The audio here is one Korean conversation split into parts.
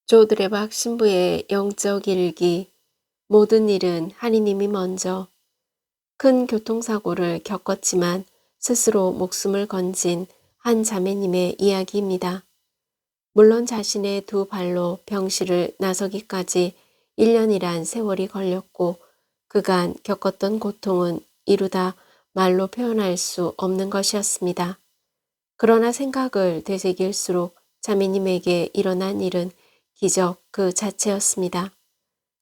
조드레박 신부의 영적 일기. 모든 일은 하느님이 먼저. 큰 교통사고를 겪었지만 스스로 목숨을 건진 한 자매님의 이야기입니다. 물론 자신의 두 발로 병실을 나서기까지 1년이란 세월이 걸렸고 그간 겪었던 고통은 이루다 말로 표현할 수 없는 것이었습니다. 그러나 생각을 되새길수록 자매님에게 일어난 일은 기적 그 자체였습니다.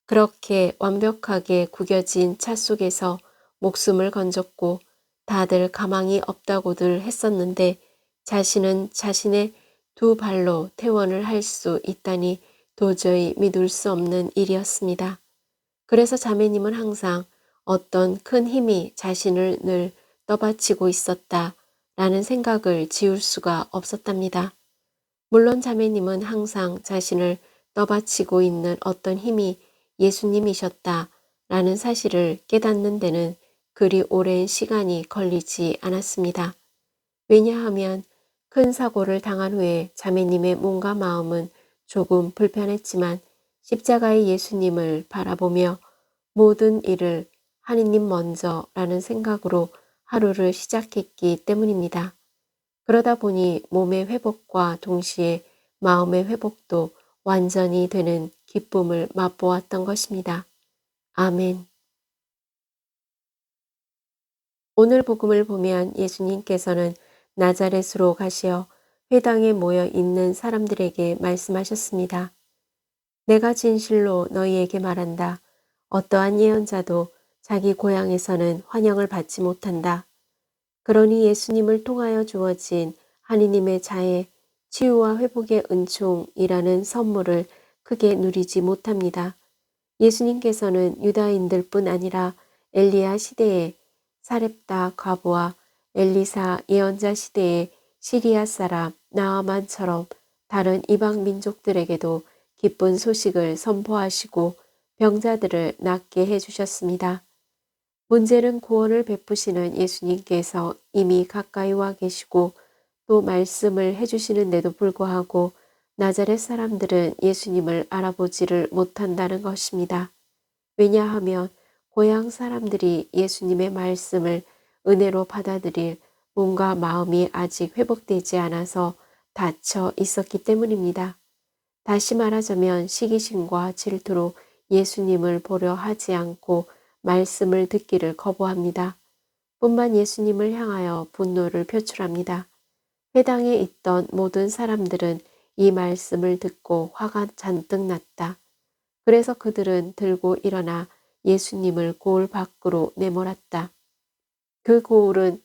그렇게 완벽하게 구겨진 차 속에서 목숨을 건졌고 다들 가망이 없다고들 했었는데 자신은 자신의 두 발로 퇴원을 할 수 있다니 도저히 믿을 수 없는 일이었습니다. 그래서 자매님은 항상 어떤 큰 힘이 자신을 늘 떠받치고 있었다라는 생각을 지울 수가 없었답니다. 물론 자매님은 항상 자신을 떠받치고 있는 어떤 힘이 예수님이셨다라는 사실을 깨닫는 데는 그리 오랜 시간이 걸리지 않았습니다. 왜냐하면 큰 사고를 당한 후에 자매님의 몸과 마음은 조금 불편했지만 십자가의 예수님을 바라보며 모든 일을 하느님 먼저라는 생각으로 하루를 시작했기 때문입니다. 그러다 보니 몸의 회복과 동시에 마음의 회복도 완전히 되는 기쁨을 맛보았던 것입니다. 아멘. 오늘 복음을 보면 예수님께서는 나자렛으로 가시어 회당에 모여 있는 사람들에게 말씀하셨습니다. 내가 진실로 너희에게 말한다. 어떠한 예언자도 자기 고향에서는 환영을 받지 못한다. 그러니 예수님을 통하여 주어진 하느님의 자애, 치유와 회복의 은총이라는 선물을 크게 누리지 못합니다. 예수님께서는 유다인들뿐 아니라 엘리야 시대의 사렙다 과부와 엘리사 예언자 시대의 시리아 사람 나아만처럼 다른 이방 민족들에게도 기쁜 소식을 선포하시고 병자들을 낫게 해주셨습니다. 문제는 구원을 베푸시는 예수님께서 이미 가까이 와 계시고 또 말씀을 해주시는데도 불구하고 나자렛 사람들은 예수님을 알아보지를 못한다는 것입니다. 왜냐하면 고향 사람들이 예수님의 말씀을 은혜로 받아들일 몸과 마음이 아직 회복되지 않아서 닫혀 있었기 때문입니다. 다시 말하자면 시기심과 질투로 예수님을 보려 하지 않고 말씀을 듣기를 거부합니다. 뿐만 예수님을 향하여 분노를 표출합니다. 회당에 있던 모든 사람들은 이 말씀을 듣고 화가 잔뜩 났다. 그래서 그들은 들고 일어나 예수님을 고을 밖으로 내몰았다. 그 고을은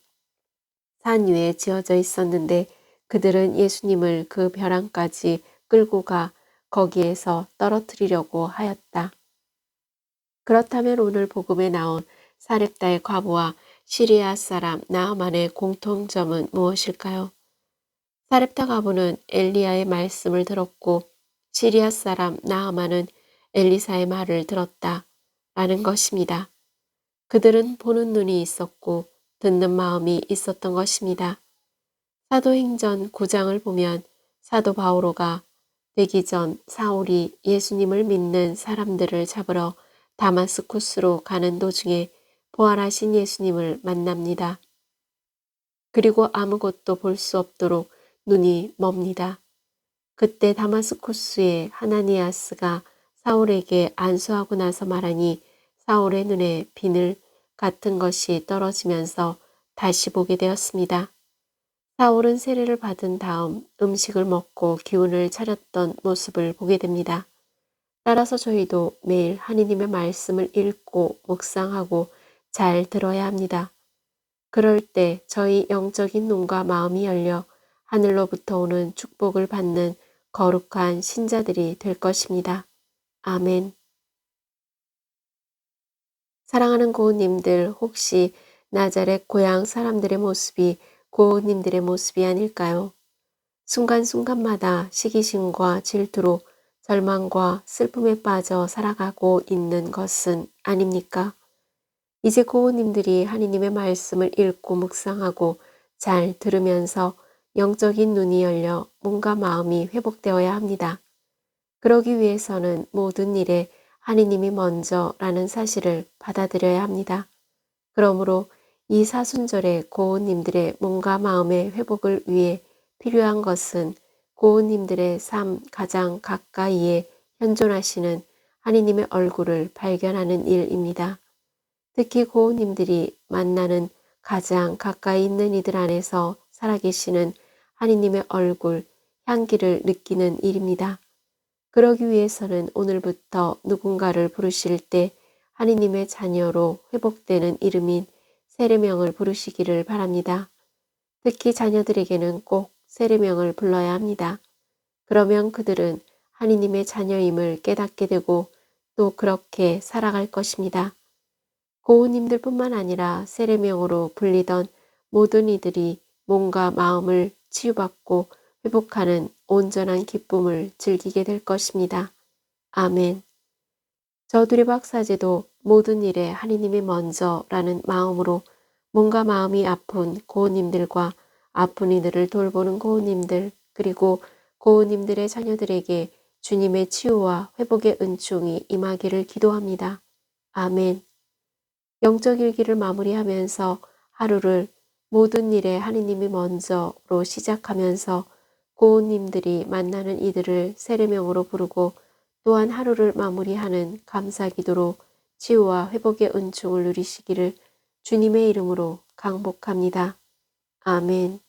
산 위에 지어져 있었는데 그들은 예수님을 그 벼랑까지 끌고 가 거기에서 떨어뜨리려고 하였다. 그렇다면 오늘 복음에 나온 사렙다의 과부와 시리아 사람 나아만의 공통점은 무엇일까요? 사렙다 과부는 엘리야의 말씀을 들었고 시리아 사람 나아만은 엘리사의 말을 들었다 라는 것입니다. 그들은 보는 눈이 있었고 듣는 마음이 있었던 것입니다. 사도행전 9장을 보면 사도 바오로가 되기 전 사울이 예수님을 믿는 사람들을 잡으러 다마스쿠스로 가는 도중에 부활하신 예수님을 만납니다. 그리고 아무것도 볼 수 없도록 눈이 멉니다. 그때 다마스쿠스의 하나니아스가 사울에게 안수하고 나서 말하니 사울의 눈에 비늘 같은 것이 떨어지면서 다시 보게 되었습니다. 사울은 세례를 받은 다음 음식을 먹고 기운을 차렸던 모습을 보게 됩니다. 따라서 저희도 매일 하느님의 말씀을 읽고 묵상하고 잘 들어야 합니다. 그럴 때 저희 영적인 눈과 마음이 열려 하늘로부터 오는 축복을 받는 거룩한 신자들이 될 것입니다. 아멘. 사랑하는 고우님들, 혹시 나자렛 고향 사람들의 모습이 고우님들의 모습이 아닐까요? 순간순간마다 시기심과 질투로 절망과 슬픔에 빠져 살아가고 있는 것은 아닙니까? 이제 고우님들이 하느님의 말씀을 읽고 묵상하고 잘 들으면서 영적인 눈이 열려 몸과 마음이 회복되어야 합니다. 그러기 위해서는 모든 일에 하느님이 먼저라는 사실을 받아들여야 합니다. 그러므로 이 사순절의 고운님들의 몸과 마음의 회복을 위해 필요한 것은 고운님들의 삶 가장 가까이에 현존하시는 하느님의 얼굴을 발견하는 일입니다. 특히 고운님들이 만나는 가장 가까이 있는 이들 안에서 살아계시는 하느님의 얼굴, 향기를 느끼는 일입니다. 그러기 위해서는 오늘부터 누군가를 부르실 때 하느님의 자녀로 회복되는 이름인 세례명을 부르시기를 바랍니다. 특히 자녀들에게는 꼭 세례명을 불러야 합니다. 그러면 그들은 하느님의 자녀임을 깨닫게 되고 또 그렇게 살아갈 것입니다. 고우님들뿐만 아니라 세례명으로 불리던 모든 이들이 몸과 마음을 치유받고 회복하는 온전한 기쁨을 즐기게 될 것입니다. 아멘. 저두리 박사제도 모든 일에 하느님이 먼저라는 마음으로 몸과 마음이 아픈 고우님들과 아픈 이들을 돌보는 고우님들 그리고 고우님들의 자녀들에게 주님의 치유와 회복의 은총이 임하기를 기도합니다. 아멘. 영적 일기를 마무리하면서 하루를 모든 일에 하느님이 먼저로 시작하면서 고운님들이 만나는 이들을 세례명으로 부르고 또한 하루를 마무리하는 감사기도로 치유와 회복의 은총을 누리시기를 주님의 이름으로 강복합니다. 아멘.